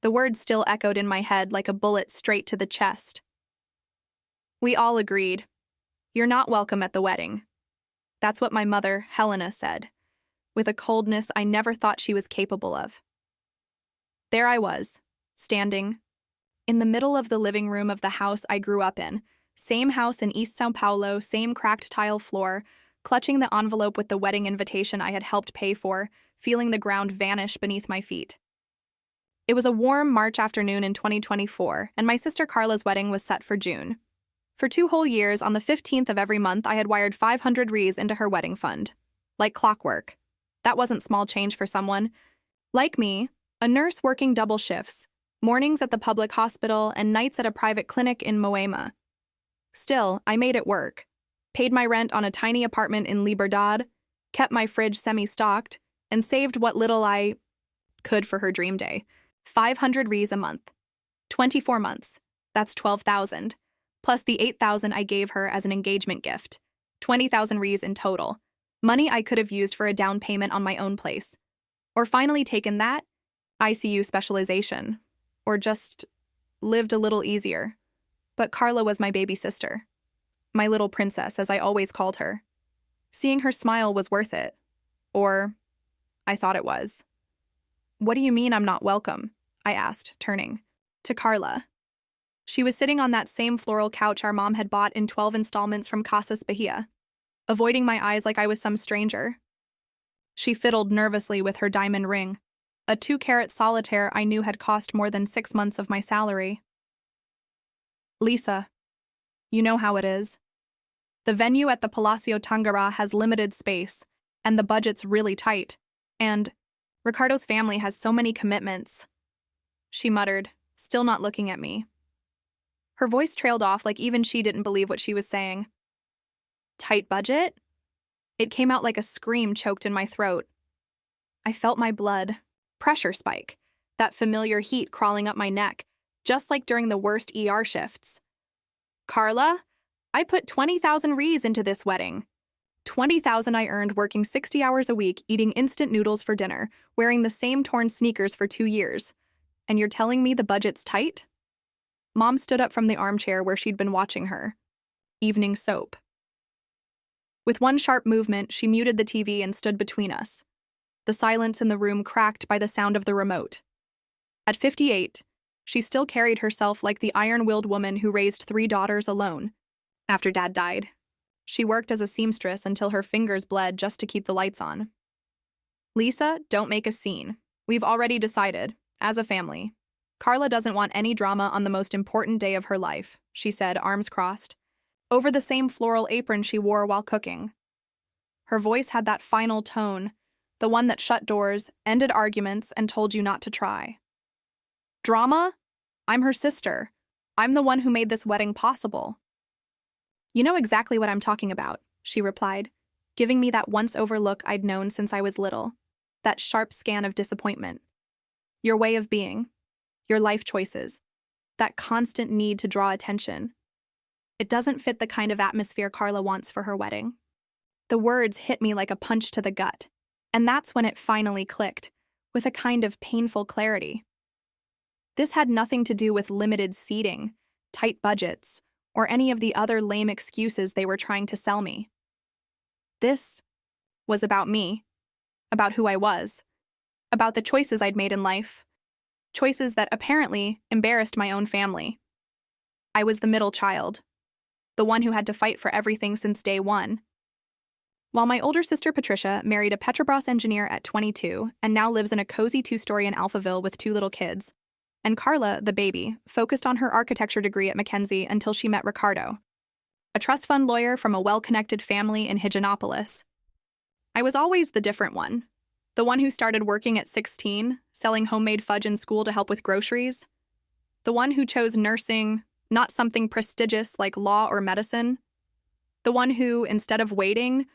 The words still echoed in my head like a bullet straight to the chest. We all agreed. You're not welcome at the wedding. That's what my mother, Helena, said, with a coldness I never thought she was capable of. There I was, standing, in the middle of the living room of the house I grew up in, same house in East São Paulo, same cracked tile floor, clutching the envelope with the wedding invitation I had helped pay for, feeling the ground vanish beneath my feet. It was a warm March afternoon in 2024, and my sister Carla's wedding was set for June. For 2 whole years, on the 15th of every month, I had wired 500 Rs into her wedding fund. Like clockwork. That wasn't small change for someone. Like me, a nurse working double shifts, mornings at the public hospital and nights at a private clinic in Moema. Still, I made it work. Paid my rent on a tiny apartment in Liberdade, kept my fridge semi-stocked, and saved what little I could for her dream day. 500 Rs a month. 24 months. That's 12,000. Plus the 8,000 I gave her as an engagement gift. 20,000 Rs in total. Money I could have used for a down payment on my own place. Or finally taken that, ICU specialization. Or just lived a little easier. But Carla was my baby sister. My little princess, as I always called her. Seeing her smile was worth it. Or, I thought it was. What do you mean I'm not welcome? I asked, turning to Carla. She was sitting on that same floral couch our mom had bought in 12 installments from Casas Bahia, avoiding my eyes like I was some stranger. She fiddled nervously with her diamond ring, a 2-carat solitaire I knew had cost more than 6 months of my salary. Lisa, you know how it is. The venue at the Palacio Tangará has limited space, and the budget's really tight, and Ricardo's family has so many commitments. She muttered, still not looking at me. Her voice trailed off like even she didn't believe what she was saying. Tight budget? It came out like a scream choked in my throat. I felt my blood pressure spike, that familiar heat crawling up my neck, just like during the worst ER shifts. Carla, I put 20,000 Rs into this wedding. 20,000 I earned working 60 hours a week, eating instant noodles for dinner, wearing the same torn sneakers for 2 years. And you're telling me the budget's tight? Mom stood up from the armchair where she'd been watching her. Evening soap. With one sharp movement, she muted the TV and stood between us. The silence in the room cracked by the sound of the remote. At 58, she still carried herself like the iron-willed woman who raised 3 daughters alone. After Dad died, she worked as a seamstress until her fingers bled just to keep the lights on. Lisa, don't make a scene. We've already decided, as a family. Carla doesn't want any drama on the most important day of her life, she said, arms crossed, over the same floral apron she wore while cooking. Her voice had that final tone, the one that shut doors, ended arguments, and told you not to try. Drama? I'm her sister. I'm the one who made this wedding possible. You know exactly what I'm talking about, she replied, giving me that once-over look I'd known since I was little, that sharp scan of disappointment. Your way of being, your life choices, that constant need to draw attention. It doesn't fit the kind of atmosphere Carla wants for her wedding. The words hit me like a punch to the gut, and that's when it finally clicked, with a kind of painful clarity. This had nothing to do with limited seating, tight budgets, or any of the other lame excuses they were trying to sell me. This was about me, about who I was, about the choices I'd made in life, choices that apparently embarrassed my own family. I was the middle child, the one who had to fight for everything since day one. While my older sister Patricia married a Petrobras engineer at 22 and now lives in a cozy 2-story in Alphaville with 2 little kids, and Carla, the baby, focused on her architecture degree at Mackenzie until she met Ricardo, a trust fund lawyer from a well-connected family in Higienópolis. I was always the different one, the one who started working at 16, selling homemade fudge in school to help with groceries, the one who chose nursing, not something prestigious like law or medicine, the one who, instead of waiting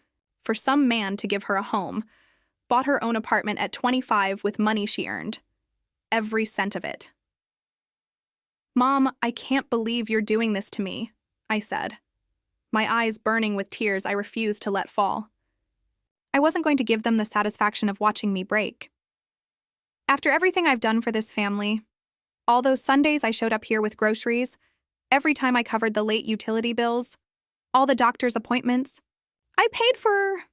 for some man to give her a home, bought her own apartment at 25 with money she earned. Every cent of it. Mom, I can't believe you're doing this to me, I said, my eyes burning with tears I refused to let fall. I wasn't going to give them the satisfaction of watching me break. After everything I've done for this family, All those Sundays I showed up here with groceries, every time I covered the late utility bills, all the doctor's appointments. I paid for...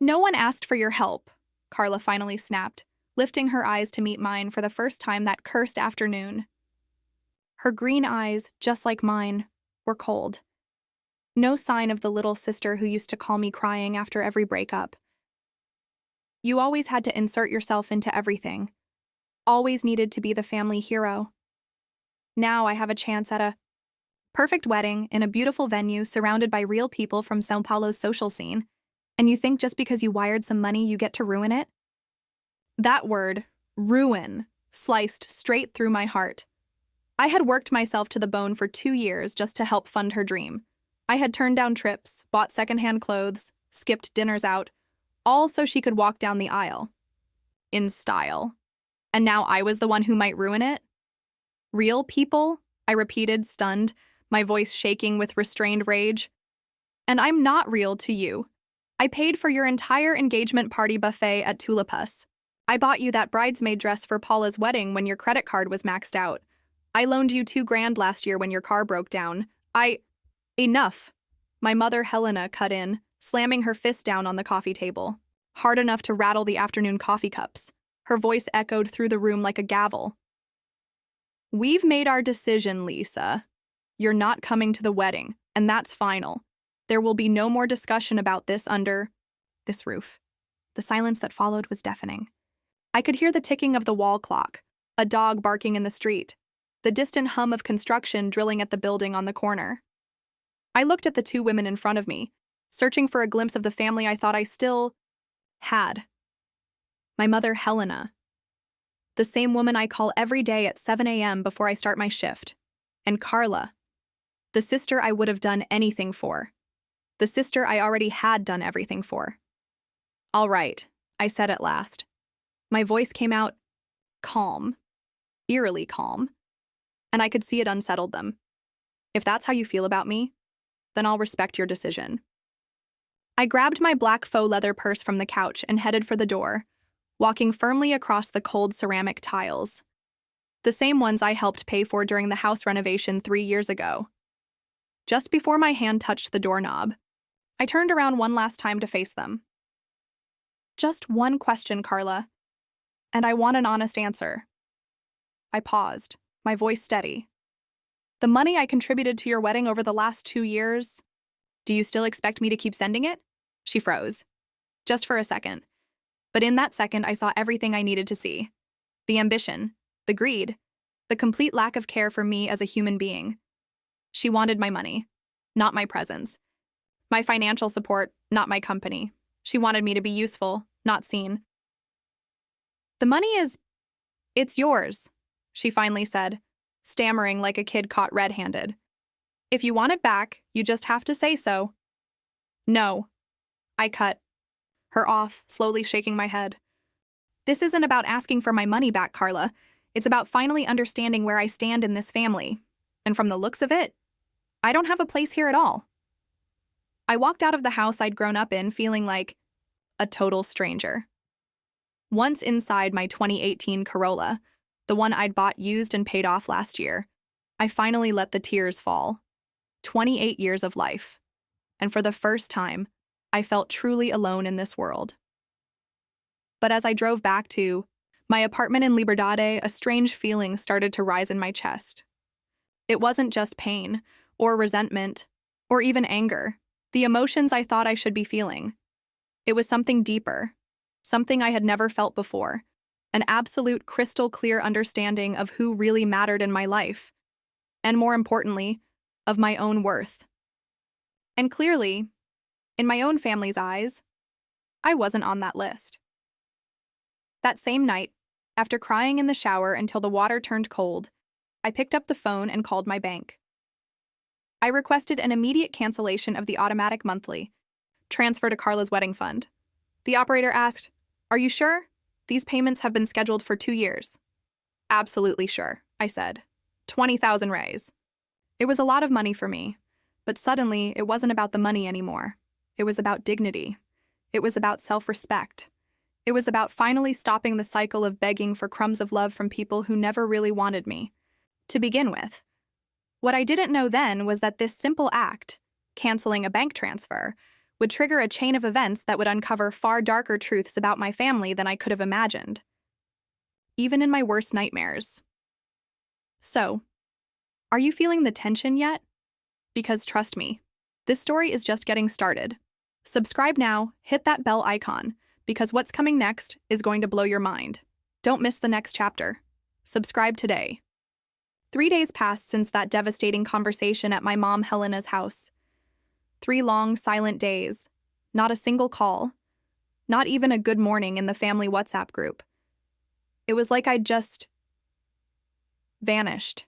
No one asked for your help, Carla finally snapped, lifting her eyes to meet mine for the first time that cursed afternoon. Her green eyes, just like mine, were cold. No sign of the little sister who used to call me crying after every breakup. You always had to insert yourself into everything. Always needed to be the family hero. Now I have a chance at a perfect wedding in a beautiful venue surrounded by real people from São Paulo's social scene, and you think just because you wired some money you get to ruin it? That word, ruin, sliced straight through my heart. I had worked myself to the bone for 2 years just to help fund her dream. I had turned down trips, bought secondhand clothes, skipped dinners out, all so she could walk down the aisle. In style. And now I was the one who might ruin it? Real people? I repeated, stunned, my voice shaking with restrained rage. And I'm not real to you. I paid for your entire engagement party buffet at Tulipas. I bought you that bridesmaid dress for Paula's wedding when your credit card was maxed out. I loaned you $2,000 last year when your car broke down. Enough. My mother Helena cut in, slamming her fist down on the coffee table, hard enough to rattle the afternoon coffee cups. Her voice echoed through the room like a gavel. We've made our decision, Lisa. You're not coming to the wedding, and that's final. There will be no more discussion about this under this roof. The silence that followed was deafening. I could hear the ticking of the wall clock, a dog barking in the street, the distant hum of construction drilling at the building on the corner. I looked at the 2 women in front of me, searching for a glimpse of the family I thought I still had. My mother, Helena. The same woman I call every day at 7 a.m. before I start my shift. And Carla. The sister I would have done anything for. The sister I already had done everything for. All right, I said at last. My voice came out calm, eerily calm, and I could see it unsettled them. If that's how you feel about me, then I'll respect your decision. I grabbed my black faux leather purse from the couch and headed for the door, walking firmly across the cold ceramic tiles. The same ones I helped pay for during the house renovation 3 years ago. Just before my hand touched the doorknob, I turned around one last time to face them. Just one question, Carla, and I want an honest answer. I paused, my voice steady. The money I contributed to your wedding over the last 2 years, do you still expect me to keep sending it? She froze. Just for a second. But in that second, I saw everything I needed to see. The ambition, the greed, the complete lack of care for me as a human being. She wanted my money, not my presence. My financial support, not my company. She wanted me to be useful, not seen. The money it's yours, she finally said, stammering like a kid caught red-handed. If you want it back, you just have to say so. No. I cut her off, slowly shaking my head. This isn't about asking for my money back, Carla. It's about finally understanding where I stand in this family. And from the looks of it, I don't have a place here at all. I walked out of the house I'd grown up in feeling like a total stranger. Once inside my 2018 Corolla, the one I'd bought used and paid off last year, I finally let the tears fall. 28 years of life. And for the first time, I felt truly alone in this world. But as I drove back to my apartment in Liberdade, a strange feeling started to rise in my chest. It wasn't just pain, or resentment, or even anger, the emotions I thought I should be feeling. It was something deeper, something I had never felt before, an absolute crystal clear understanding of who really mattered in my life, and more importantly, of my own worth. And clearly, in my own family's eyes, I wasn't on that list. That same night, after crying in the shower until the water turned cold, I picked up the phone and called my bank. I requested an immediate cancellation of the automatic monthly transfer to Carla's wedding fund. The operator asked, "Are you sure? These payments have been scheduled for 2 years." "Absolutely sure," I said. 20,000 reais. It was a lot of money for me, but suddenly it wasn't about the money anymore. It was about dignity. It was about self-respect. It was about finally stopping the cycle of begging for crumbs of love from people who never really wanted me, to begin with. What I didn't know then was that this simple act, canceling a bank transfer, would trigger a chain of events that would uncover far darker truths about my family than I could have imagined, even in my worst nightmares. So, are you feeling the tension yet? Because trust me, this story is just getting started. Subscribe now, hit that bell icon, because what's coming next is going to blow your mind. Don't miss the next chapter. Subscribe today. 3 days passed since that devastating conversation at my mom Helena's house. 3 long, silent days. Not a single call. Not even a good morning in the family WhatsApp group. It was like I'd just vanished.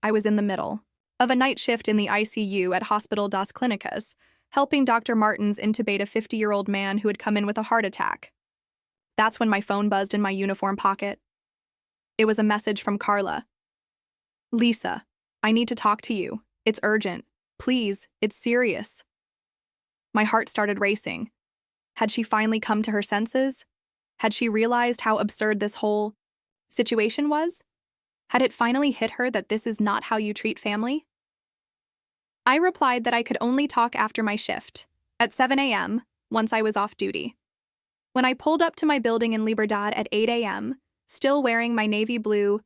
I was in the middle of a night shift in the ICU at Hospital das Clínicas, helping Dr. Martins intubate a 50-year-old man who had come in with a heart attack. That's when my phone buzzed in my uniform pocket. It was a message from Carla. "Lisa, I need to talk to you. It's urgent. Please, it's serious." My heart started racing. Had she finally come to her senses? Had she realized how absurd this whole situation was? Had it finally hit her that this is not how you treat family? I replied that I could only talk after my shift, at 7 a.m., once I was off duty. When I pulled up to my building in Libertad at 8 a.m., still wearing my navy blue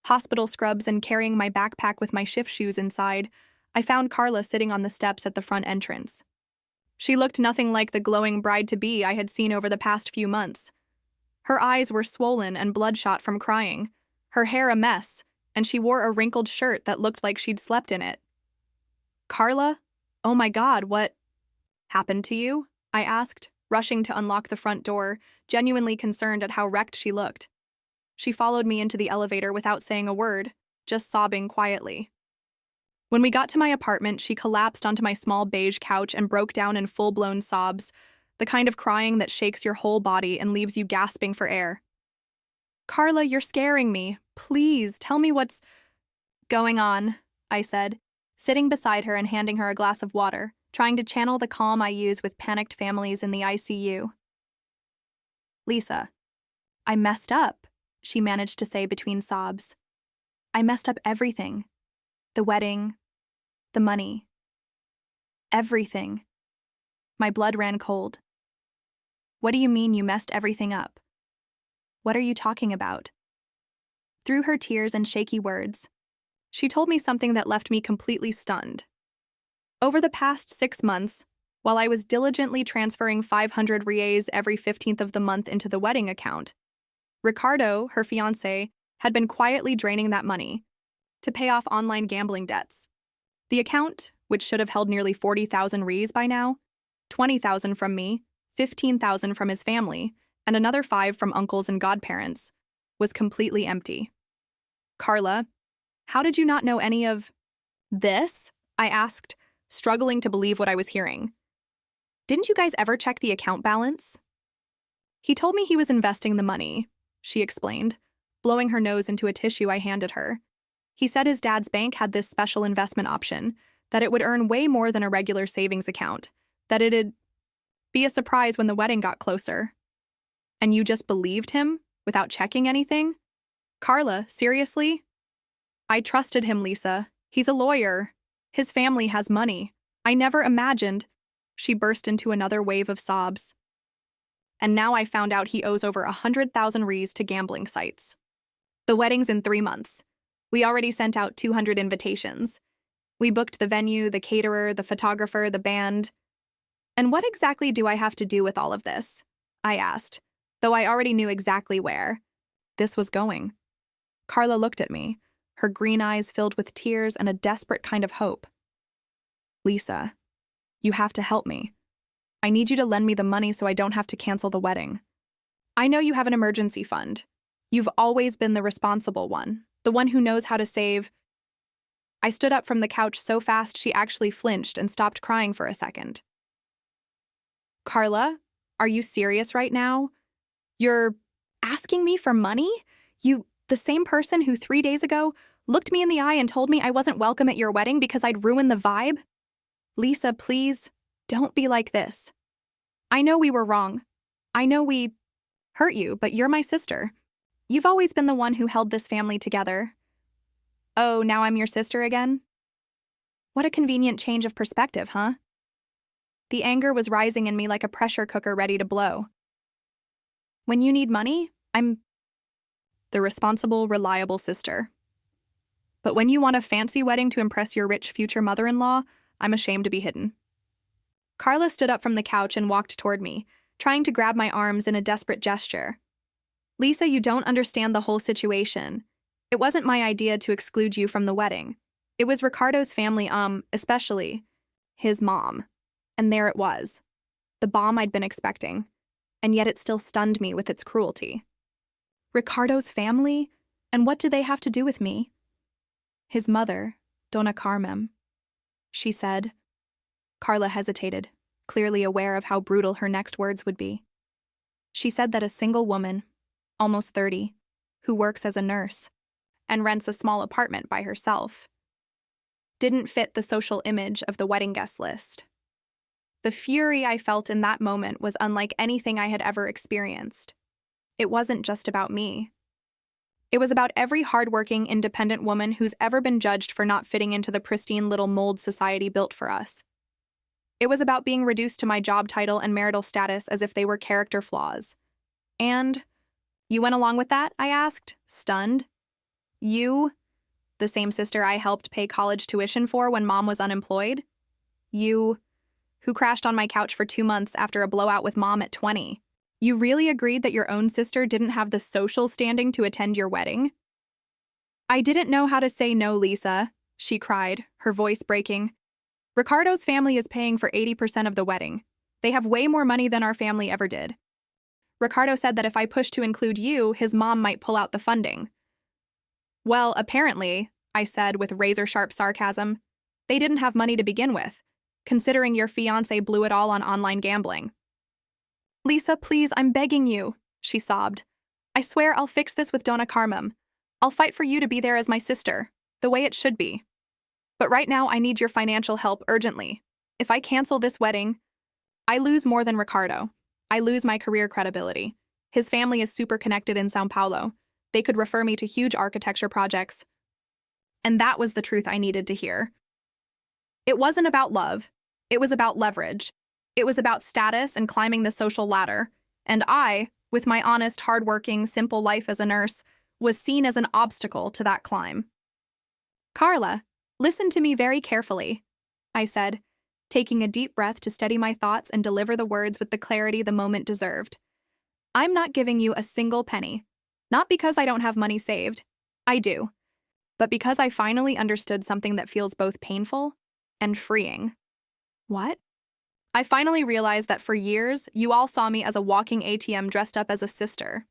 hospital scrubs and carrying my backpack with my shift shoes inside, I found Carla sitting on the steps at the front entrance. She looked nothing like the glowing bride-to-be I had seen over the past few months. Her eyes were swollen and bloodshot from crying, her hair a mess, and she wore a wrinkled shirt that looked like she'd slept in it. "Carla? Oh my God, what happened to you?" I asked, rushing to unlock the front door, genuinely concerned at how wrecked she looked. She followed me into the elevator without saying a word, just sobbing quietly. When we got to my apartment, she collapsed onto my small beige couch and broke down in full-blown sobs, the kind of crying that shakes your whole body and leaves you gasping for air. "Carla, you're scaring me. Please, tell me what's going on," I said, sitting beside her and handing her a glass of water, trying to channel the calm I use with panicked families in the ICU. "Lisa, I messed up," she managed to say between sobs. "I messed up everything. The wedding, the money, everything." My blood ran cold. "What do you mean you messed everything up? What are you talking about?" Through her tears and shaky words, she told me something that left me completely stunned. Over the past 6 months, while I was diligently transferring 500 reais every 15th of the month into the wedding account, Ricardo, her fiancé, had been quietly draining that money to pay off online gambling debts. The account, which should have held nearly 40,000 reais by now, 20,000 from me, 15,000 from his family, and another 5 from uncles and godparents, was completely empty. "Carla, how did you not know any of this?" I asked, struggling to believe what I was hearing. "Didn't you guys ever check the account balance?" "He told me he was investing the money," she explained, blowing her nose into a tissue I handed her. "He said his dad's bank had this special investment option, that it would earn way more than a regular savings account, that it'd be a surprise when the wedding got closer." "And you just believed him, without checking anything?" "Carla, seriously? I trusted him, Lisa. He's a lawyer. His family has money. I never imagined—" She burst into another wave of sobs. "And now I found out he owes over 100,000 reais to gambling sites. The wedding's in 3 months. We already sent out 200 invitations. We booked the venue, the caterer, the photographer, the band. And what exactly do I have to do with all of this?" I asked, though I already knew exactly where this was going. Carla looked at me, her green eyes filled with tears and a desperate kind of hope. "Lisa, you have to help me. I need you to lend me the money so I don't have to cancel the wedding. I know you have an emergency fund. You've always been the responsible one, the one who knows how to save." I stood up from the couch so fast she actually flinched and stopped crying for a second. "Carla, are you serious right now? You're asking me for money? The same person who 3 days ago looked me in the eye and told me I wasn't welcome at your wedding because I'd ruined the vibe? Lisa, please, don't be like this. I know we were wrong. I know we hurt you, but you're my sister. You've always been the one who held this family together. Oh, now I'm your sister again? What a convenient change of perspective, huh? The anger was rising in me like a pressure cooker ready to blow. When you need money, I'm the responsible, reliable sister. But when you want a fancy wedding to impress your rich future mother-in-law, I'm ashamed to be hidden. Carla stood up from the couch and walked toward me, trying to grab my arms in a desperate gesture. Lisa, you don't understand the whole situation. It wasn't my idea to exclude you from the wedding. It was Ricardo's family, especially his mom. And there it was, the bomb I'd been expecting, and yet it still stunned me with its cruelty. Ricardo's family? And what did they have to do with me? His mother, Donna Carmem. She said. Carla hesitated, clearly aware of how brutal her next words would be. She said that a single woman, almost 30, who works as a nurse and rents a small apartment by herself, didn't fit the social image of the wedding guest list. The fury I felt in that moment was unlike anything I had ever experienced. It wasn't just about me. It was about every hardworking, independent woman who's ever been judged for not fitting into the pristine little mold society built for us. It was about being reduced to my job title and marital status as if they were character flaws. And you went along with that? I asked, stunned. You, the same sister I helped pay college tuition for when Mom was unemployed? You, who crashed on my couch for 2 months after a blowout with Mom at 20. You really agreed that your own sister didn't have the social standing to attend your wedding? I didn't know how to say no, Lisa, she cried, her voice breaking. Ricardo's family is paying for 80% of the wedding. They have way more money than our family ever did. Ricardo said that if I pushed to include you, his mom might pull out the funding. Well, apparently, I said with razor-sharp sarcasm, they didn't have money to begin with, considering your fiancé blew it all on online gambling. Lisa, please, I'm begging you, she sobbed. I swear I'll fix this with Donna Carmem. I'll fight for you to be there as my sister, the way it should be. But right now I need your financial help urgently. If I cancel this wedding, I lose more than Ricardo. I lose my career credibility. His family is super connected in São Paulo. They could refer me to huge architecture projects. And that was the truth I needed to hear. It wasn't about love. It was about leverage. It was about status and climbing the social ladder. And I, with my honest, hardworking, simple life as a nurse, was seen as an obstacle to that climb. Carla, listen to me very carefully, I said, taking a deep breath to steady my thoughts and deliver the words with the clarity the moment deserved. I'm not giving you a single penny. Not because I don't have money saved. I do. But because I finally understood something that feels both painful and freeing. What? I finally realized that for years, you all saw me as a walking ATM dressed up as a sister.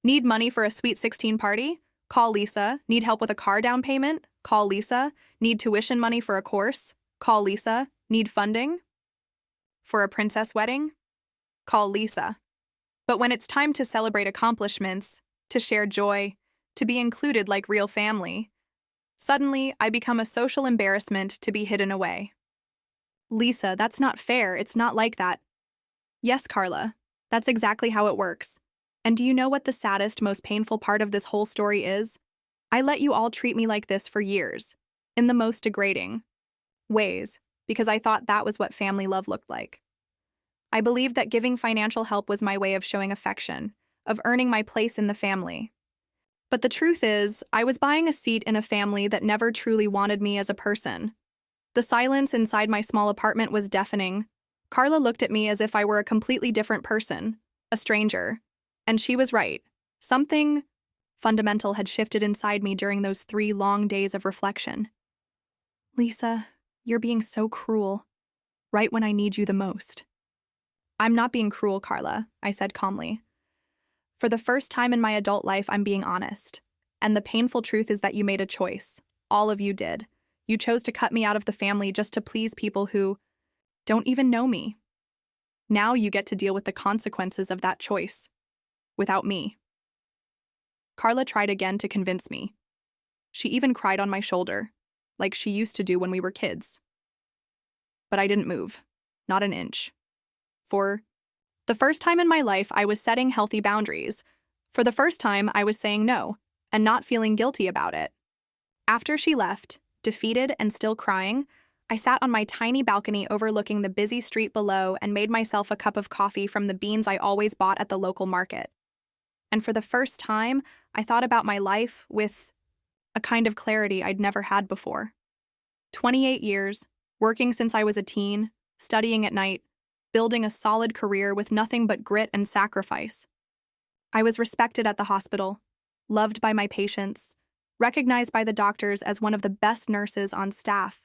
Need money for a Sweet 16 party? Call Lisa. Need help with a car down payment? Call Lisa. Need tuition money for a course? Call Lisa. Need funding for a princess wedding? Call Lisa. But when it's time to celebrate accomplishments, to share joy, to be included like real family, suddenly I become a social embarrassment to be hidden away. Lisa, that's not fair. It's not like that. Yes, Carla, that's exactly how it works. And do you know what the saddest, most painful part of this whole story is? I let you all treat me like this for years, in the most degrading ways, because I thought that was what family love looked like. I believed that giving financial help was my way of showing affection, of earning my place in the family. But the truth is, I was buying a seat in a family that never truly wanted me as a person. The silence inside my small apartment was deafening. Carla looked at me as if I were a completely different person, a stranger. And she was right. Something fundamental had shifted inside me during those 3 long days of reflection. Lisa, you're being so cruel, right when I need you the most. I'm not being cruel, Carla, I said calmly. For the first time in my adult life, I'm being honest. And the painful truth is that you made a choice. All of you did. You chose to cut me out of the family just to please people who don't even know me. Now you get to deal with the consequences of that choice. Without me. Carla tried again to convince me. She even cried on my shoulder, like she used to do when we were kids. But I didn't move, not an inch. For The first time in my life, I was setting healthy boundaries. For the first time, I was saying no and not feeling guilty about it. After she left, defeated and still crying, I sat on my tiny balcony overlooking the busy street below and made myself a cup of coffee from the beans I always bought at the local market. And for the first time, I thought about my life with a kind of clarity I'd never had before. 28 years, working since I was a teen, studying at night, building a solid career with nothing but grit and sacrifice. I was respected at the hospital, loved by my patients, recognized by the doctors as one of the best nurses on staff.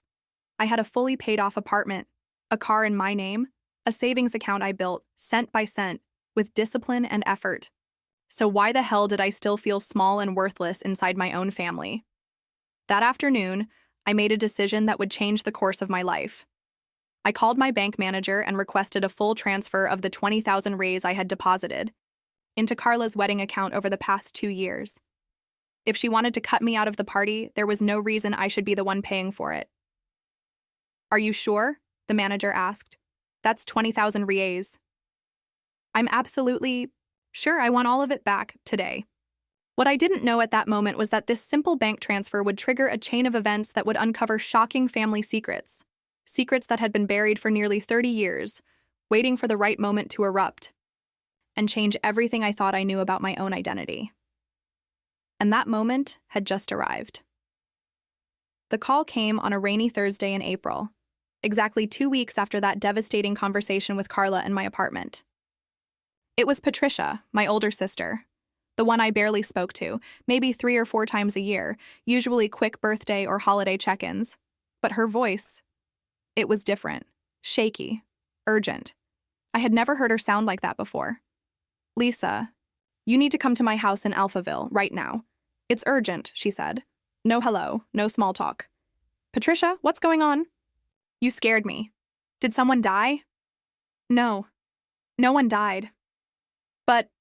I had a fully paid-off apartment, a car in my name, a savings account I built, cent by cent, with discipline and effort. So why the hell did I still feel small and worthless inside my own family? That afternoon, I made a decision that would change the course of my life. I called my bank manager and requested a full transfer of the $20,000 raise I had deposited into Carla's wedding account over the past 2 years. If she wanted to cut me out of the party, there was no reason I should be the one paying for it. "Are you sure?" the manager asked. "That's 20,000 raise." "I'm absolutely sure. I want all of it back today." What I didn't know at that moment was that this simple bank transfer would trigger a chain of events that would uncover shocking family secrets. Secrets that had been buried for nearly 30 years, waiting for the right moment to erupt and change everything I thought I knew about my own identity. And that moment had just arrived. The call came on a rainy Thursday in April, exactly 2 weeks after that devastating conversation with Carla in my apartment. It was Patricia, my older sister, the one I barely spoke to, maybe 3 or 4 times a year, usually quick birthday or holiday check-ins. But her voice, it was different, shaky, urgent. I had never heard her sound like that before. "Lisa, you need to come to my house in Alphaville right now. It's urgent," she said. "No hello, no small talk." "Patricia, what's going on?" "You scared me. Did someone die?" "No. No one died. But,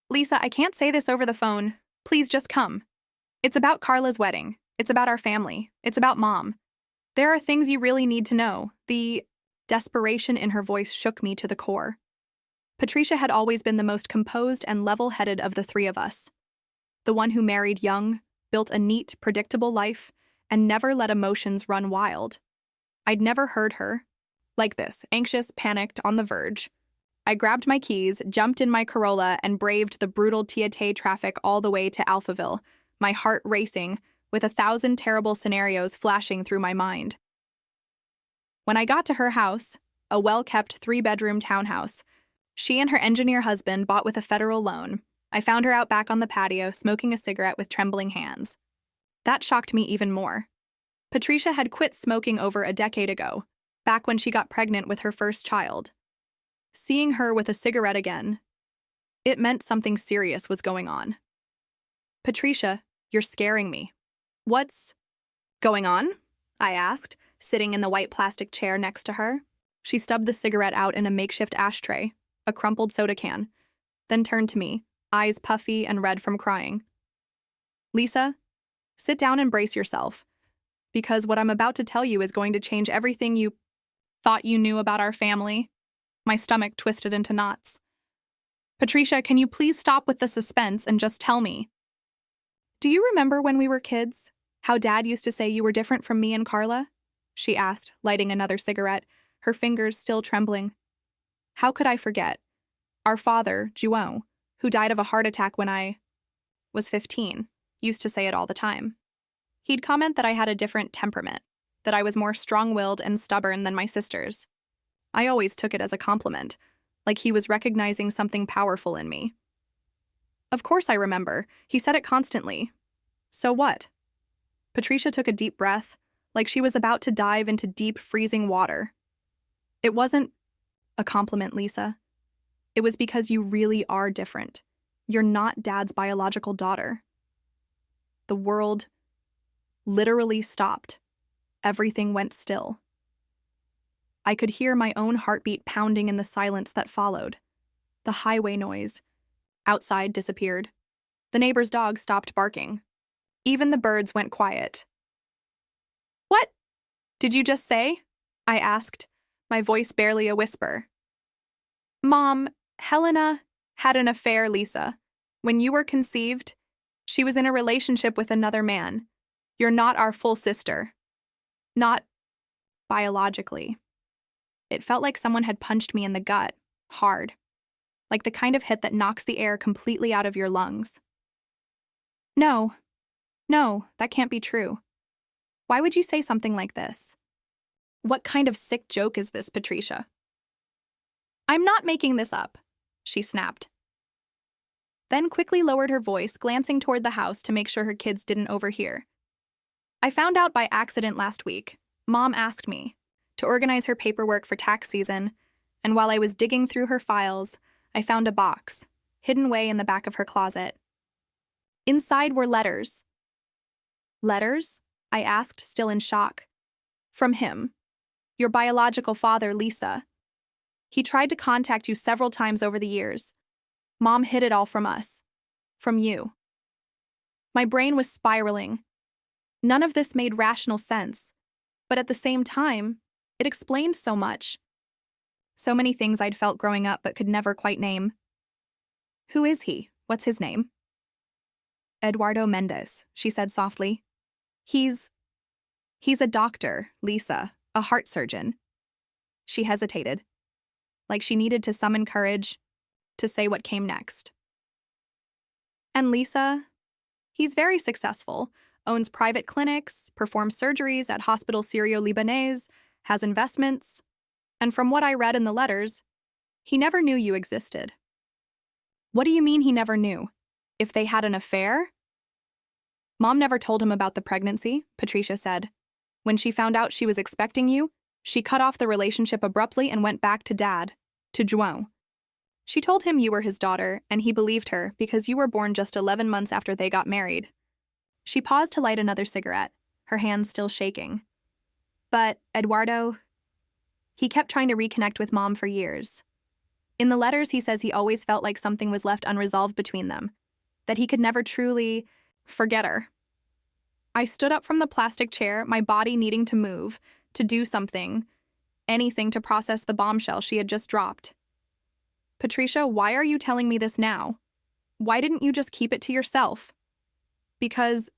Lisa, I can't say this over the phone. Please just come. It's about Carla's wedding. It's about our family. It's about Mom. There are things you really need to know." The desperation in her voice shook me to the core. Patricia had always been the most composed and level-headed of the 3 of us. The one who married young, built a neat, predictable life, and never let emotions run wild. I'd never heard her like this, anxious, panicked, on the verge. I grabbed my keys, jumped in my Corolla, and braved the brutal Tietê traffic all the way to Alphaville, my heart racing, with 1,000 terrible scenarios flashing through my mind. When I got to her house, a well-kept 3-bedroom townhouse, she and her engineer husband bought with a federal loan, I found her out back on the patio, smoking a cigarette with trembling hands. That shocked me even more. Patricia had quit smoking over a decade ago, back when she got pregnant with her first child. Seeing her with a cigarette again, it meant something serious was going on. "Patricia, you're scaring me." "What's going on?" I asked, sitting in the white plastic chair next to her. She stubbed the cigarette out in a makeshift ashtray, a crumpled soda can, then turned to me, eyes puffy and red from crying. "Lisa, sit down and brace yourself, because what I'm about to tell you is going to change everything you thought you knew about our family." My stomach twisted into knots. "Patricia, can you please stop with the suspense and just tell me? Do you remember when we were kids, how Dad used to say you were different from me and Carla?" she asked, lighting another cigarette, her fingers still trembling. How could I forget? Our father, Juon, who died of a heart attack when I was 15, used to say it all the time. He'd comment that I had a different temperament, that I was more strong-willed and stubborn than my sisters. I always took it as a compliment, like he was recognizing something powerful in me. Of course I remember. He said it constantly. So what? Patricia took a deep breath, like she was about to dive into deep, freezing water. It wasn't a compliment, Lisa. It was because you really are different. You're not Dad's biological daughter. The world literally stopped. Everything went still. I could hear my own heartbeat pounding in the silence that followed. The highway noise outside disappeared. The neighbor's dog stopped barking. Even the birds went quiet. "What did you just say?" I asked, my voice barely a whisper. Mom, Helena had an affair, Lisa. When you were conceived, she was in a relationship with another man. You're not our full sister. Not biologically. It felt like someone had punched me in the gut, hard. Like the kind of hit that knocks the air completely out of your lungs. No, that can't be true. Why would you say something like this? What kind of sick joke is this, Patricia? I'm not making this up, she snapped. Then quickly lowered her voice, glancing toward the house to make sure her kids didn't overhear. I found out by accident last week. Mom asked me to organize her paperwork for tax season, and while I was digging through her files, I found a box, hidden away in the back of her closet. Inside were letters. Letters? I asked, still in shock. From him. Your biological father, Lisa. He tried to contact you several times over the years. Mom hid it all from us. From you. My brain was spiraling. None of this made rational sense, but at the same time, it explained so much. So many things I'd felt growing up but could never quite name. Who is he? What's his name? Eduardo Mendez, she said softly. He's a doctor, Lisa, a heart surgeon. She hesitated, like she needed to summon courage to say what came next. And Lisa? He's very successful, owns private clinics, performs surgeries at Hospital Syrio-Libanese, has investments, and from what I read in the letters, he never knew you existed. What do you mean he never knew? If they had an affair? Mom never told him about the pregnancy, Patricia said. When she found out she was expecting you, she cut off the relationship abruptly and went back to Dad, to João. She told him you were his daughter, and he believed her because you were born just 11 months after they got married. She paused to light another cigarette, her hands still shaking. But Eduardo, he kept trying to reconnect with Mom for years. In the letters, he says he always felt like something was left unresolved between them, that he could never truly forget her. I stood up from the plastic chair, my body needing to move, to do something, anything to process the bombshell she had just dropped. Patricia, why are you telling me this now? Why didn't you just keep it to yourself? Because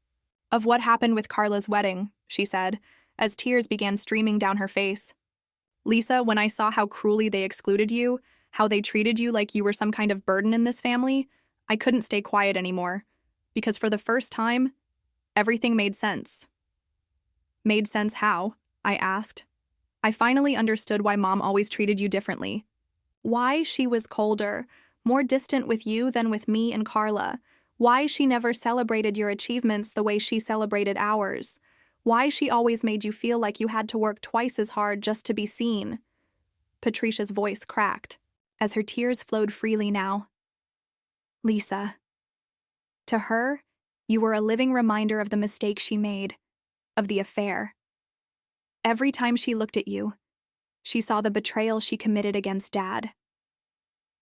of what happened with Carla's wedding, she said, as tears began streaming down her face. Lisa, when I saw how cruelly they excluded you, how they treated you like you were some kind of burden in this family, I couldn't stay quiet anymore. Because for the first time, everything made sense. Made sense how? I asked. I finally understood why Mom always treated you differently. Why she was colder, more distant with you than with me and Carla. Why she never celebrated your achievements the way she celebrated ours. Why she always made you feel like you had to work twice as hard just to be seen. Patricia's voice cracked, as her tears flowed freely now. Lisa. To her, you were a living reminder of the mistake she made, of the affair. Every time she looked at you, she saw the betrayal she committed against Dad.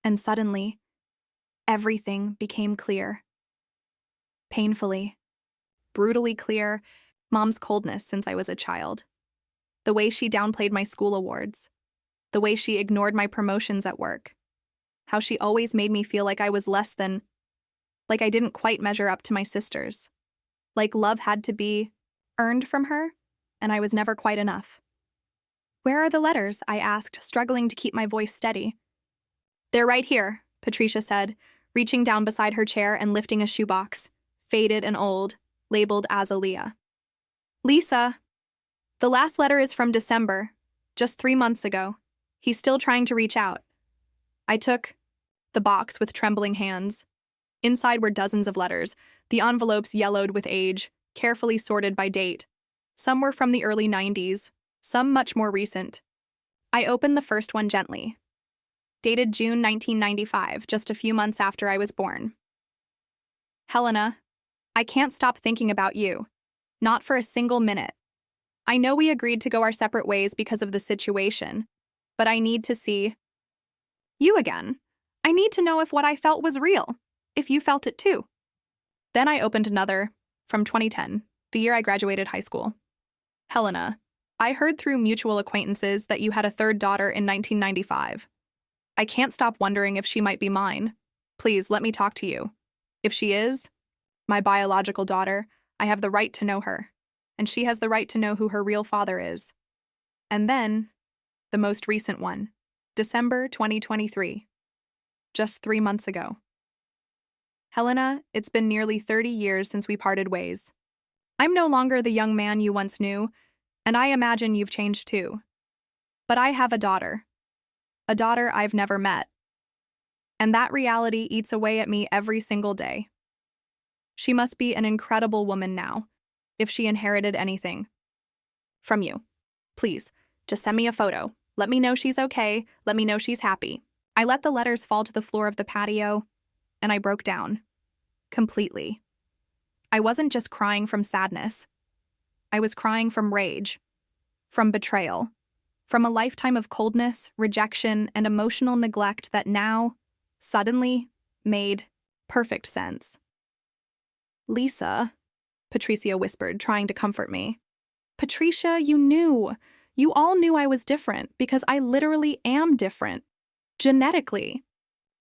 And suddenly, everything became clear. Painfully, brutally clear, Mom's coldness since I was a child. The way she downplayed my school awards. The way she ignored my promotions at work. How she always made me feel like I was less than, like I didn't quite measure up to my sisters. Like love had to be earned from her, and I was never quite enough. Where are the letters? I asked, struggling to keep my voice steady. They're right here, Patricia said, reaching down beside her chair and lifting a shoebox, faded and old, labeled Azalea. Lisa, the last letter is from December, just 3 months ago. He's still trying to reach out. I took the box with trembling hands. Inside were dozens of letters, the envelopes yellowed with age, carefully sorted by date. Some were from the early 90s, some much more recent. I opened the first one gently. Dated June 1995, just a few months after I was born. Helena, I can't stop thinking about you. Not for a single minute. I know we agreed to go our separate ways because of the situation, but I need to see you again. I need to know if what I felt was real, if you felt it too. Then I opened another, from 2010, the year I graduated high school. Helena, I heard through mutual acquaintances that you had a third daughter in 1995. I can't stop wondering if she might be mine. Please, let me talk to you. If she is, my biological daughter, I have the right to know her, and she has the right to know who her real father is. And then, the most recent one, December 2023. Just 3 months ago. Helena, it's been nearly 30 years since we parted ways. I'm no longer the young man you once knew, and I imagine you've changed too. But I have a daughter I've never met. And that reality eats away at me every single day. She must be an incredible woman now, if she inherited anything from you. Please, just send me a photo. Let me know she's okay. Let me know she's happy. I let the letters fall to the floor of the patio, and I broke down. Completely. I wasn't just crying from sadness. I was crying from rage, from betrayal, from a lifetime of coldness, rejection, and emotional neglect that now, suddenly, made perfect sense. Lisa, Patricia whispered, trying to comfort me. Patricia, you knew. You all knew I was different because I literally am different. Genetically.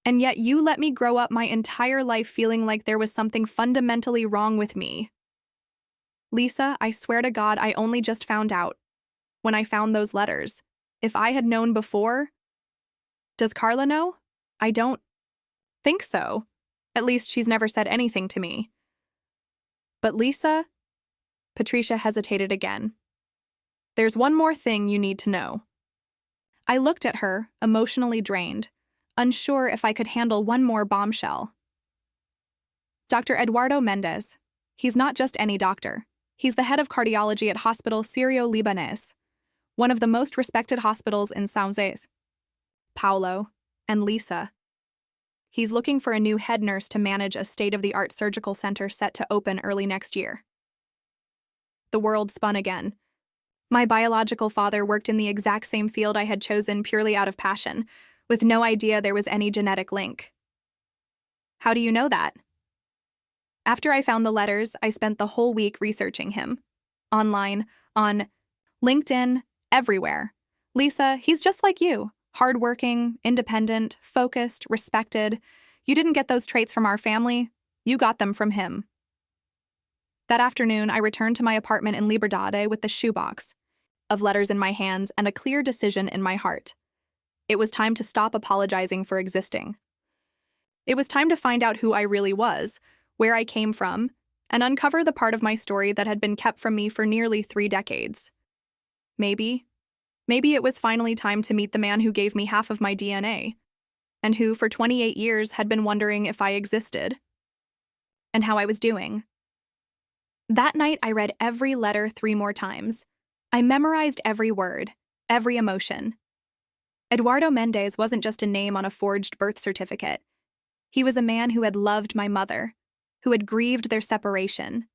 And yet you let me grow up my entire life feeling like there was something fundamentally wrong with me. Lisa, I swear to God, I only just found out. When I found those letters. If I had known before... Does Carla know? I don't think so. At least she's never said anything to me. But Lisa... Patricia hesitated again. There's one more thing you need to know. I looked at her, emotionally drained, unsure if I could handle one more bombshell. Dr. Eduardo Mendez. He's not just any doctor. He's the head of cardiology at Hospital Syrio-Libanese, one of the most respected hospitals in São Paulo, and Lisa. He's looking for a new head nurse to manage a state-of-the-art surgical center set to open early next year. The world spun again. My biological father worked in the exact same field I had chosen purely out of passion, with no idea there was any genetic link. How do you know that? After I found the letters, I spent the whole week researching him. Online, on LinkedIn, everywhere. Lisa, he's just like you. Hardworking, independent, focused, respected. You didn't get those traits from our family. You got them from him. That afternoon, I returned to my apartment in Liberdade with the shoebox of letters in my hands and a clear decision in my heart. It was time to stop apologizing for existing. It was time to find out who I really was, where I came from, and uncover the part of my story that had been kept from me for nearly 3 decades. Maybe it was finally time to meet the man who gave me half of my DNA, and who, for 28 years, had been wondering if I existed, and how I was doing. That night, I read every letter 3 more times. I memorized every word, every emotion. Eduardo Mendez wasn't just a name on a forged birth certificate. He was a man who had loved my mother, who had grieved their separation,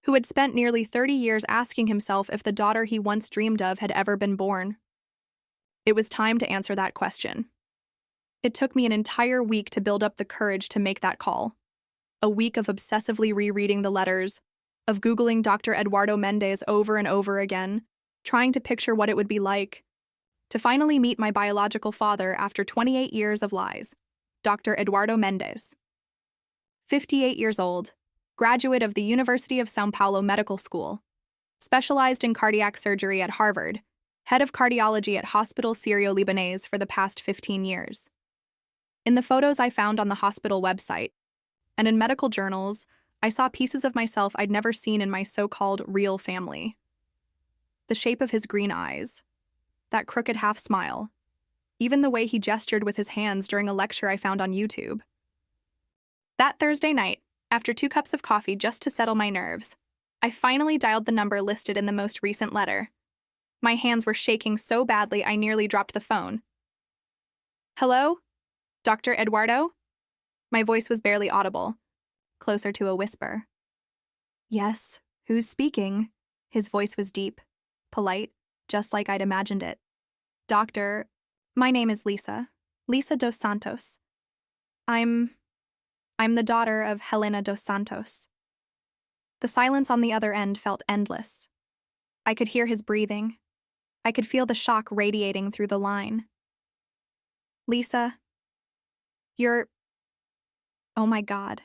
who had spent nearly 30 years asking himself if the daughter he once dreamed of had ever been born. It was time to answer that question. It took me an entire week to build up the courage to make that call. A week of obsessively rereading the letters, of Googling Dr. Eduardo Mendez over and over again, trying to picture what it would be like to finally meet my biological father after 28 years of lies, Dr. Eduardo Mendez. 58 years old, graduate of the University of São Paulo Medical School, specialized in cardiac surgery at Harvard, head of cardiology at Hospital Syrio-Libanese for the past 15 years. In the photos I found on the hospital website, and in medical journals, I saw pieces of myself I'd never seen in my so-called real family. The shape of his green eyes, that crooked half-smile, even the way he gestured with his hands during a lecture I found on YouTube. That Thursday night, after 2 cups of coffee just to settle my nerves, I finally dialed the number listed in the most recent letter. My hands were shaking so badly I nearly dropped the phone. Hello? Dr. Eduardo? My voice was barely audible, closer to a whisper. Yes, who's speaking? His voice was deep, polite, just like I'd imagined it. Doctor, my name is Lisa dos Santos. I'm the daughter of Helena dos Santos. The silence on the other end felt endless. I could hear his breathing. I could feel the shock radiating through the line. Lisa, you're. Oh my God.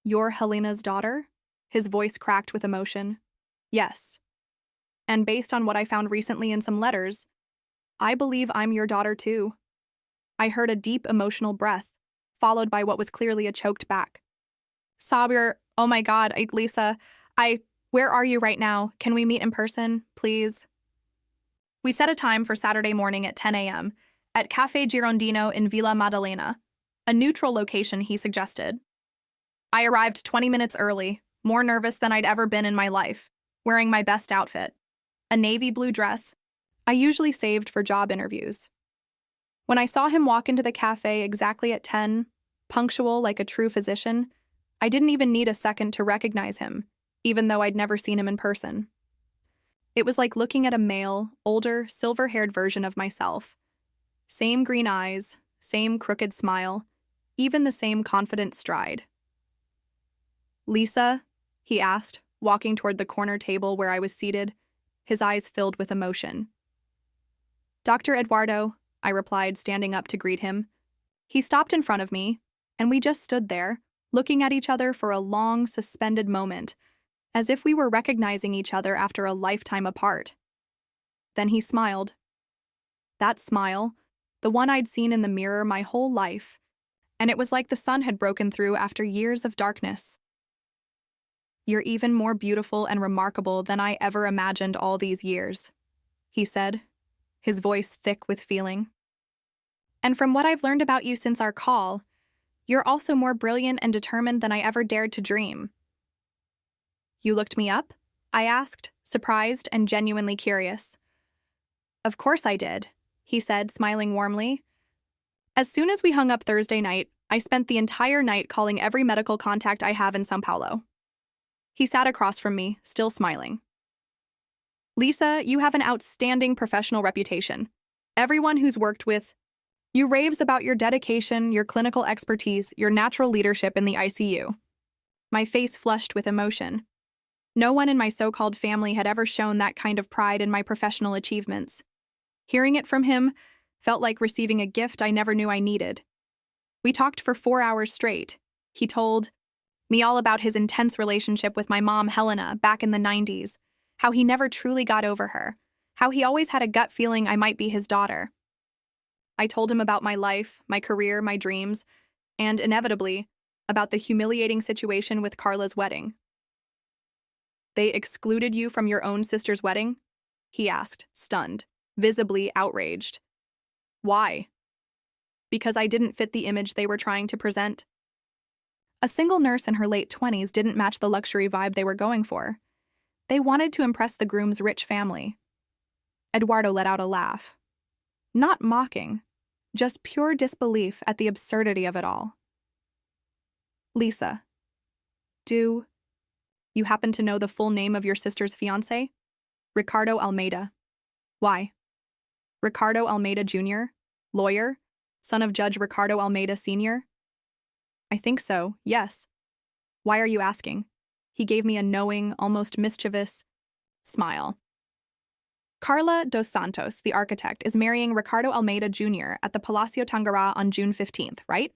You're Helena's daughter? His voice cracked with emotion. Yes. And based on what I found recently in some letters, I believe I'm your daughter too. I heard a deep emotional breath, followed by what was clearly a choked back. Sabir, oh my God, Lisa, where are you right now? Can we meet in person, please? We set a time for Saturday morning at 10 a.m. at Cafe Girondino in Villa Maddalena, a neutral location he suggested. I arrived 20 minutes early, more nervous than I'd ever been in my life, wearing my best outfit, a navy blue dress I usually saved for job interviews. When I saw him walk into the cafe exactly at 10, punctual like a true physician, I didn't even need a second to recognize him, even though I'd never seen him in person. It was like looking at a male, older, silver-haired version of myself. Same green eyes, same crooked smile, even the same confident stride. Lisa, he asked, walking toward the corner table where I was seated, his eyes filled with emotion. Dr. Eduardo, I replied, standing up to greet him. He stopped in front of me, and we just stood there, looking at each other for a long, suspended moment, as if we were recognizing each other after a lifetime apart. Then he smiled. That smile, the one I'd seen in the mirror my whole life, and it was like the sun had broken through after years of darkness. You're even more beautiful and remarkable than I ever imagined all these years, he said, his voice thick with feeling. And from what I've learned about you since our call, you're also more brilliant and determined than I ever dared to dream. You looked me up? I asked, surprised and genuinely curious. Of course I did, he said, smiling warmly. As soon as we hung up Thursday night, I spent the entire night calling every medical contact I have in São Paulo. He sat across from me, still smiling. Lisa, you have an outstanding professional reputation. Everyone who's worked with you raves about your dedication, your clinical expertise, your natural leadership in the ICU. My face flushed with emotion. No one in my so-called family had ever shown that kind of pride in my professional achievements. Hearing it from him felt like receiving a gift I never knew I needed. We talked for 4 hours straight. He told me all about his intense relationship with my mom, Helena, back in the 90s, how he never truly got over her, how he always had a gut feeling I might be his daughter. I told him about my life, my career, my dreams, and, inevitably, about the humiliating situation with Carla's wedding. They excluded you from your own sister's wedding? He asked, stunned, visibly outraged. Why? Because I didn't fit the image they were trying to present. A single nurse in her late 20s didn't match the luxury vibe they were going for. They wanted to impress the groom's rich family. Eduardo let out a laugh. Not mocking, just pure disbelief at the absurdity of it all. Lisa, do you happen to know the full name of your sister's fiancé? Ricardo Almeida. Why? Ricardo Almeida Jr., lawyer, son of Judge Ricardo Almeida Sr.? I think so, yes. Why are you asking? He gave me a knowing, almost mischievous smile. Carla dos Santos, the architect, is marrying Ricardo Almeida Jr. at the Palacio Tangará on June 15th, right?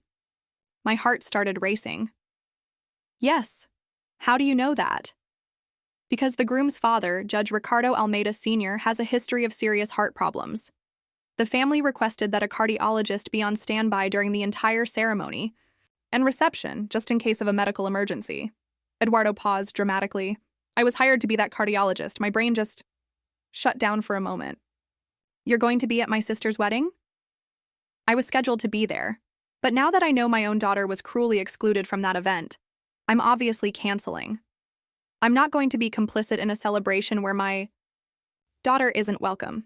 My heart started racing. Yes. How do you know that? Because the groom's father, Judge Ricardo Almeida Sr., has a history of serious heart problems. The family requested that a cardiologist be on standby during the entire ceremony and reception, just in case of a medical emergency. Eduardo paused dramatically. I was hired to be that cardiologist. My brain just shut down for a moment. You're going to be at my sister's wedding? I was scheduled to be there, but now that I know my own daughter was cruelly excluded from that event, I'm obviously canceling. I'm not going to be complicit in a celebration where my daughter isn't welcome.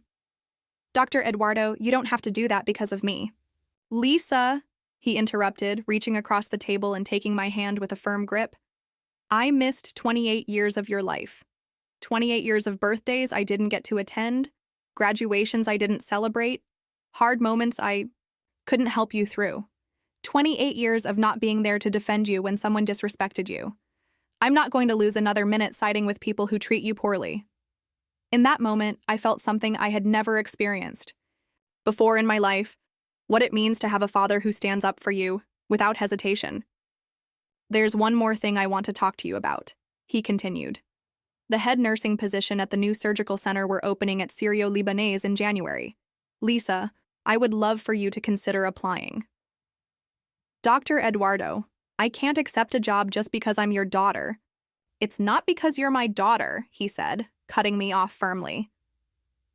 Dr. Eduardo, you don't have to do that because of me. Lisa, he interrupted, reaching across the table and taking my hand with a firm grip. I missed 28 years of your life. 28 years of birthdays I didn't get to attend, graduations I didn't celebrate, hard moments I couldn't help you through. 28 years of not being there to defend you when someone disrespected you. I'm not going to lose another minute siding with people who treat you poorly. In that moment, I felt something I had never experienced before in my life. what it means to have a father who stands up for you without hesitation. There's one more thing I want to talk to you about, he continued. The head nursing position at the new surgical center we're opening at Syrio-Libanese in January. Lisa, I would love for you to consider applying. Dr. Eduardo, I can't accept a job just because I'm your daughter. It's not because you're my daughter, he said, cutting me off firmly.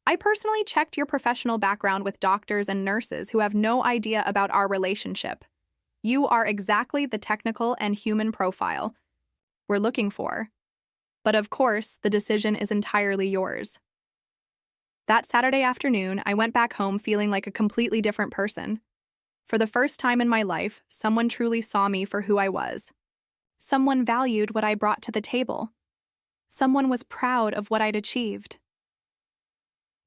I personally checked your professional background with doctors and nurses who have no idea about our relationship. You are exactly the technical and human profile we're looking for. But of course, the decision is entirely yours. That Saturday afternoon, I went back home feeling like a completely different person. For the first time in my life, someone truly saw me for who I was. Someone valued what I brought to the table. Someone was proud of what I'd achieved.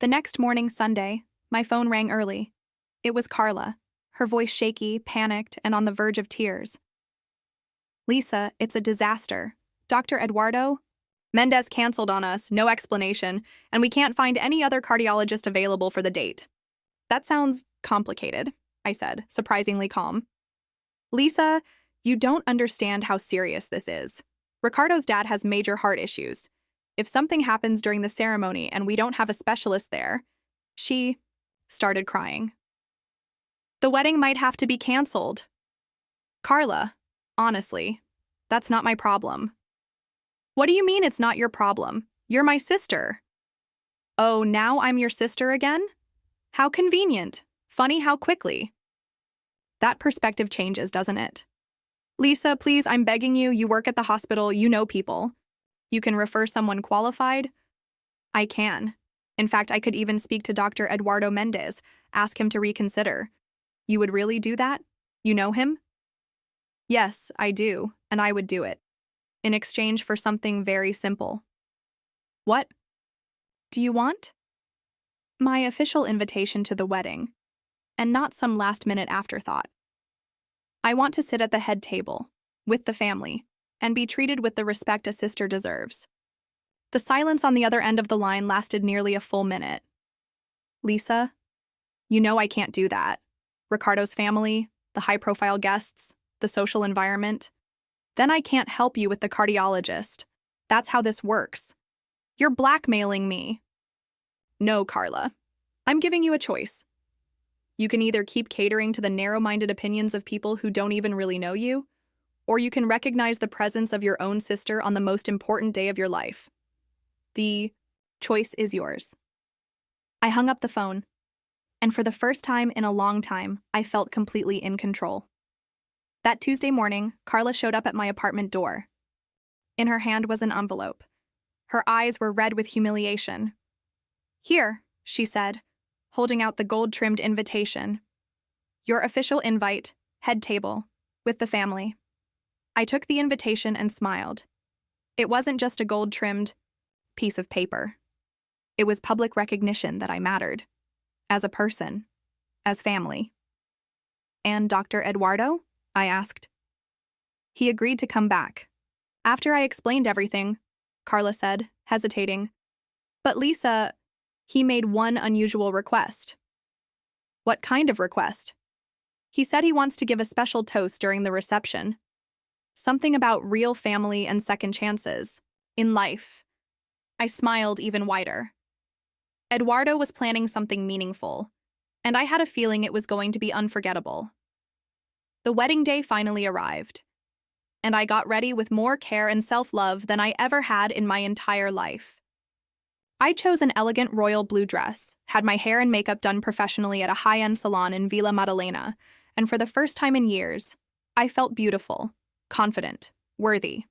The next morning, Sunday, my phone rang early. It was Carla, her voice shaky, panicked, and on the verge of tears. Lisa, it's a disaster. Dr. Eduardo Mendez canceled on us, no explanation, and we can't find any other cardiologist available for the date. That sounds complicated, I said, surprisingly calm. Lisa, you don't understand how serious this is. Ricardo's dad has major heart issues. If something happens during the ceremony and we don't have a specialist there, she started crying. The wedding might have to be canceled. Carla, honestly, that's not my problem. What do you mean it's not your problem? You're my sister. Oh, now I'm your sister again? How convenient. Funny how quickly. That perspective changes, doesn't it? Lisa, please, I'm begging you. You work at the hospital. You know people. You can refer someone qualified? I can. In fact, I could even speak to Dr. Eduardo Mendez, ask him to reconsider. You would really do that? You know him? Yes, I do, and I would do it. In exchange for something very simple. What do you want? My official invitation to the wedding, and not some last-minute afterthought. I want to sit at the head table, with the family, and be treated with the respect a sister deserves. The silence on the other end of the line lasted nearly a full minute. Lisa, you know I can't do that. Ricardo's family, the high-profile guests, the social environment. Then I can't help you with the cardiologist. That's how this works. You're blackmailing me. No, Carla. I'm giving you a choice. You can either keep catering to the narrow-minded opinions of people who don't even really know you, or you can recognize the presence of your own sister on the most important day of your life. The choice is yours. I hung up the phone, and for the first time in a long time, I felt completely in control. That Tuesday morning, Carla showed up at my apartment door. In her hand was an envelope. Her eyes were red with humiliation. Here, she said, holding out the gold-trimmed invitation. Your official invite, head table, with the family. I took the invitation and smiled. It wasn't just a gold-trimmed piece of paper. It was public recognition that I mattered. As a person. As family. And Dr. Eduardo? I asked. He agreed to come back. After I explained everything, Carla said, hesitating. But Lisa, he made one unusual request. What kind of request? He said he wants to give a special toast during the reception. Something about real family and second chances. In life. I smiled even wider. Eduardo was planning something meaningful, and I had a feeling it was going to be unforgettable. The wedding day finally arrived, and I got ready with more care and self-love than I ever had in my entire life. I chose an elegant royal blue dress, had my hair and makeup done professionally at a high-end salon in Villa Madalena, and for the first time in years, I felt beautiful, confident, worthy.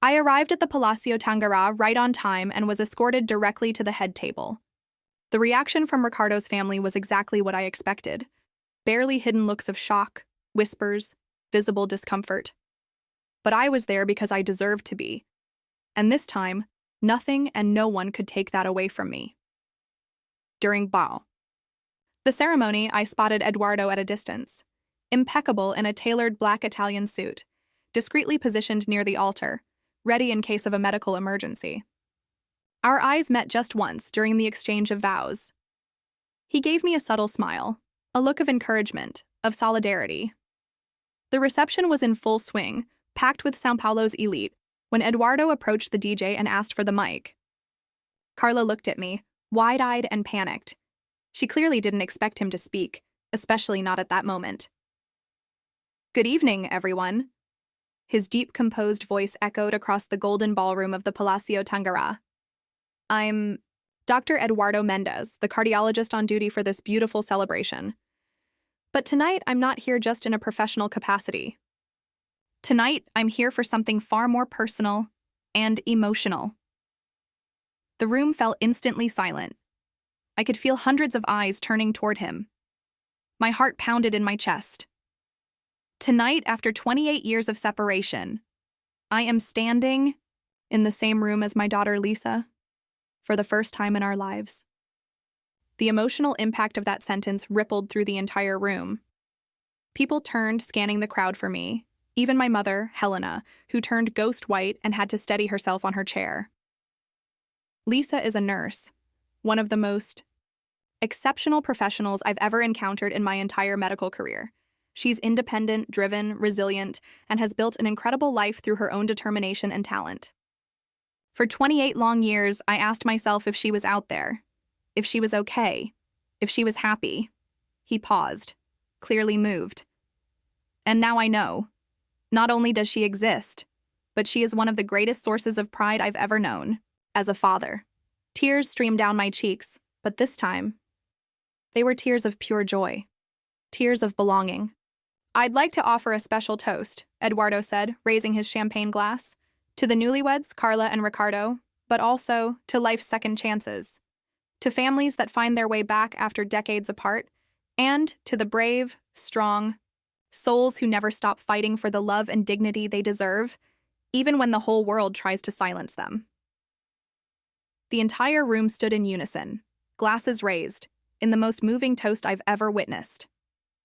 I arrived at the Palacio Tangará right on time and was escorted directly to the head table. The reaction from Ricardo's family was exactly what I expected. Barely hidden looks of shock, whispers, visible discomfort. But I was there because I deserved to be. And this time, nothing and no one could take that away from me. During the ceremony, I spotted Eduardo at a distance, impeccable in a tailored black Italian suit, discreetly positioned near the altar, ready in case of a medical emergency. Our eyes met just once during the exchange of vows. He gave me a subtle smile, a look of encouragement, of solidarity. The reception was in full swing, packed with São Paulo's elite, when Eduardo approached the DJ and asked for the mic. Carla looked at me, wide-eyed and panicked. She clearly didn't expect him to speak, especially not at that moment. "Good evening, everyone." His deep, composed voice echoed across the golden ballroom of the Palacio Tangará. "I'm Dr. Eduardo Mendez, the cardiologist on duty for this beautiful celebration. But tonight, I'm not here just in a professional capacity. Tonight, I'm here for something far more personal and emotional." The room fell instantly silent. I could feel hundreds of eyes turning toward him. My heart pounded in my chest. Tonight, after 28 years of separation, I am standing in the same room as my daughter Lisa for the first time in our lives. The emotional impact of that sentence rippled through the entire room. People turned, scanning the crowd for me, even my mother, Helena, who turned ghost white and had to steady herself on her chair. Lisa is a nurse, one of the most exceptional professionals I've ever encountered in my entire medical career. She's independent, driven, resilient, and has built an incredible life through her own determination and talent. For 28 long years, I asked myself if she was out there, if she was okay, if she was happy. He paused, clearly moved. And now I know. Not only does she exist, but she is one of the greatest sources of pride I've ever known, as a father. Tears streamed down my cheeks, but this time, they were tears of pure joy, tears of belonging. "I'd like to offer a special toast," Eduardo said, raising his champagne glass, "to the newlyweds, Carla and Ricardo, but also to life's second chances, to families that find their way back after decades apart, and to the brave, strong souls who never stop fighting for the love and dignity they deserve, even when the whole world tries to silence them." The entire room stood in unison, glasses raised, in the most moving toast I've ever witnessed.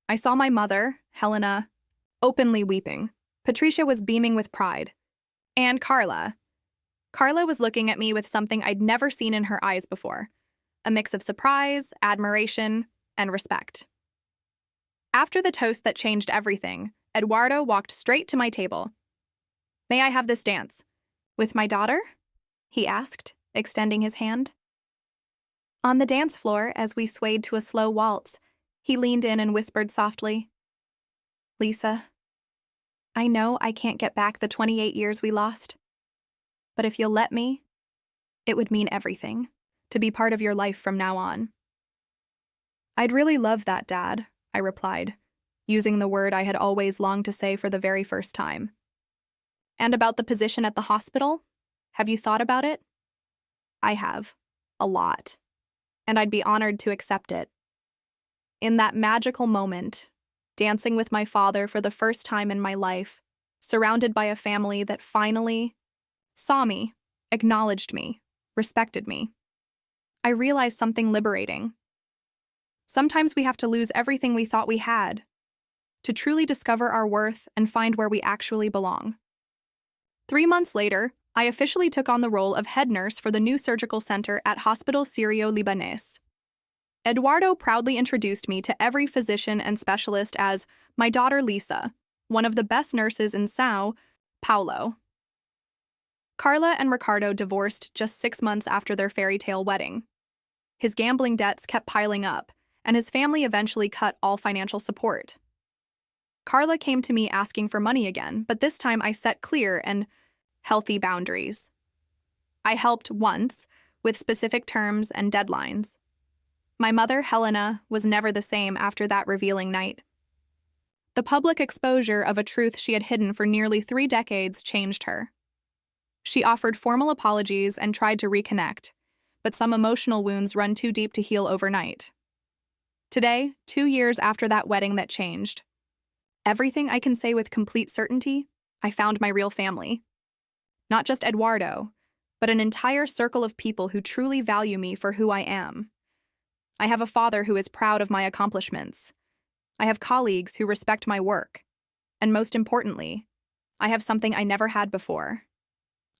I saw my mother, Helena, openly weeping. Patricia was beaming with pride. And Carla. Carla was looking at me with something I'd never seen in her eyes before, a mix of surprise, admiration, and respect. After the toast that changed everything, Eduardo walked straight to my table. "May I have this dance? With my daughter?" he asked, extending his hand. On the dance floor, as we swayed to a slow waltz, he leaned in and whispered softly, "Lisa, I know I can't get back the 28 years we lost, but if you'll let me, it would mean everything to be part of your life from now on." "I'd really love that, Dad," I replied, using the word I had always longed to say for the very first time. "And about the position at the hospital? Have you thought about it?" "I have. A lot. And I'd be honored to accept it." In that magical moment, dancing with my father for the first time in my life, surrounded by a family that finally saw me, acknowledged me, respected me, I realized something liberating. Sometimes we have to lose everything we thought we had to truly discover our worth and find where we actually belong. 3 months later, I officially took on the role of head nurse for the new surgical center at Hospital Syrio-Libanese. Eduardo proudly introduced me to every physician and specialist as my daughter Lisa, one of the best nurses in São Paulo. Carla and Ricardo divorced just 6 months after their fairy tale wedding. His gambling debts kept piling up, and his family eventually cut all financial support. Carla came to me asking for money again, but this time I set clear and healthy boundaries. I helped once, with specific terms and deadlines. My mother, Helena, was never the same after that revealing night. The public exposure of a truth she had hidden for nearly 3 decades changed her. She offered formal apologies and tried to reconnect, but some emotional wounds run too deep to heal overnight. Today, 2 years after that wedding that changed, everything I can say with complete certainty, I found my real family. Not just Eduardo, but an entire circle of people who truly value me for who I am. I have a father who is proud of my accomplishments. I have colleagues who respect my work. And most importantly, I have something I never had before.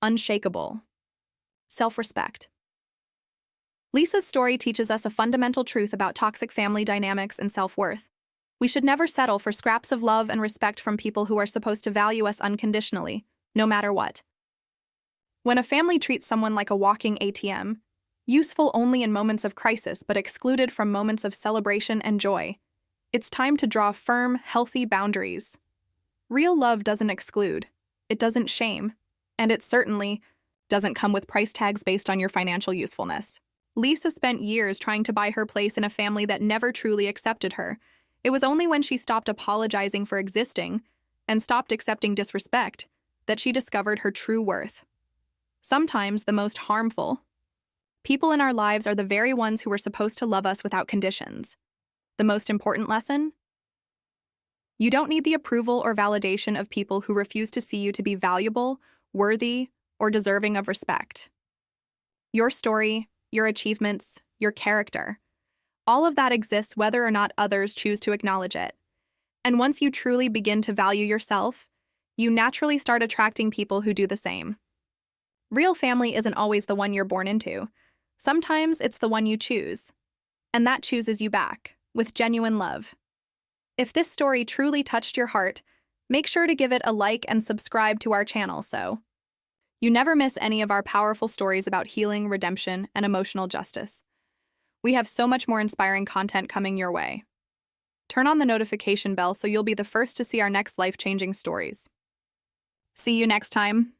Unshakable self-respect. Lisa's story teaches us a fundamental truth about toxic family dynamics and self-worth. We should never settle for scraps of love and respect from people who are supposed to value us unconditionally, no matter what. When a family treats someone like a walking ATM, useful only in moments of crisis but excluded from moments of celebration and joy, it's time to draw firm, healthy boundaries. Real love doesn't exclude, it doesn't shame, and it certainly doesn't come with price tags based on your financial usefulness. Lisa spent years trying to buy her place in a family that never truly accepted her. It was only when she stopped apologizing for existing and stopped accepting disrespect that she discovered her true worth. Sometimes the most harmful people in our lives are the very ones who were supposed to love us without conditions. The most important lesson? You don't need the approval or validation of people who refuse to see you to be valuable, worthy, or deserving of respect. Your story, your achievements, your character, all of that exists whether or not others choose to acknowledge it. And once you truly begin to value yourself, you naturally start attracting people who do the same. Real family isn't always the one you're born into. Sometimes it's the one you choose. And that chooses you back, with genuine love. If this story truly touched your heart, make sure to give it a like and subscribe to our channel so you never miss any of our powerful stories about healing, redemption, and emotional justice. We have so much more inspiring content coming your way. Turn on the notification bell so you'll be the first to see our next life-changing stories. See you next time.